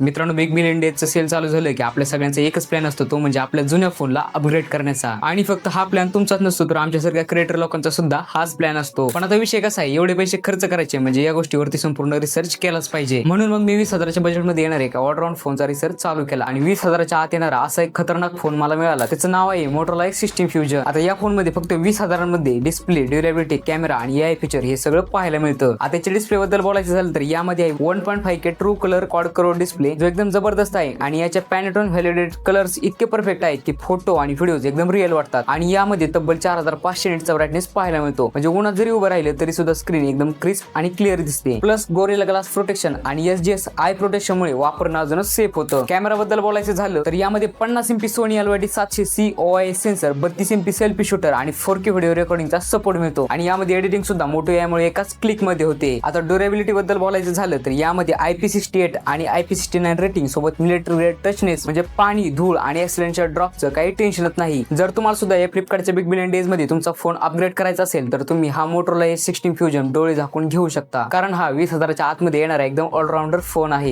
मित्रांनो, big billion डेजचं sale चालू झालं की आपल्या सगळ्यांचा एकच प्लॅन असतो, तो म्हणजे आपल्या जुन्या फोनला अपग्रेड करण्याचा. आणि फक्त हा प्लॅन तुमचाच नसतो, तर आमच्यासारख्या क्रिएटर लोकांचा सुद्धा हाच प्लॅन असतो. पण आता विषय कसा आहे, एवढे पैसे खर्च करायचे म्हणजे या गोष्टीवरती संपूर्ण रिसर्च केलाच पाहिजे. म्हणून मग मी 20,000च्या बजेटमध्ये येणार एका ऑलराऊंड फोनचा रिसर्च चालू केला आणि 20,000च्या आत येणारा असा एक खतरनाक फोन मला मिळाला. त्याचं नाव आहे मोटोरोला X16 फ्युजन. आता या फोनमध्ये फक्त 20,000मध्ये डिस्प्ले, ड्युरेबिलिटी, कॅमेरा आणि AI फीचर हे सगळं पाहायला मिळतं. आता याच्या डिस्प्ले बद्दल बोलायचं झालं तर यामध्ये आहे 1.5K true colour quad colour display, जो एकदम जबरदस्त आहे. आणि याच्या पॅनेटोन व्हॅलिडेट कलर्स इतके परफेक्ट आहेत की फोटो आणि व्हिडिओज एकदम रिअल वाटतात. आणि यामध्ये तब्बल 4500 निट्सचा ब्राईटनेस पाहायला मिळतो. म्हणजे उन्हात जरी उभं राहिलं तरी सुद्धा स्क्रीन एकदम क्रिस्प आणि क्लिअर दिसते. प्लस गोरिल्ला ग्लास प्रोटेक्शन आणि SGS आय प्रोटेक्शनमुळे वापरणं अजूनच सेफ होतं. कॅमेरा बद्दल बोलायचं झालं तर यामध्ये 50 MP Sony LYT700C OIS sensor, 32 MP selfie shooter आणि 4K व्हिडिओ रेकॉर्डिंगचा सपोर्ट मिळतो. आणि यामध्ये एडिटिंग सुद्धा मोटो यामुळे एकाच क्लिक मध्ये होते. आता ड्युरेबिलिटी बद्दल बोलायचं झालं तर यामध्ये IP68 आणि IP69 रेटिंग सोबत मिलिटरी ग्रेड टचनेस, म्हणजे पाणी, धूळ आणि ऍक्सिडेंटच्या ड्रॉपचं काही टेन्शनच नाही. जर तुम्हाला सुद्धा या फ्लिपकार्टच्या बिग बिलियन डेज मध्ये तुमचा फोन अपग्रेड करायचा असेल तर तुम्ही हा मोटोरोला X16 फ्युजन डोळे झाकून घेऊ शकता, कारण हा 20,000च्या आतमध्ये येणारा एकदम ऑलराऊंडर फोन आहे.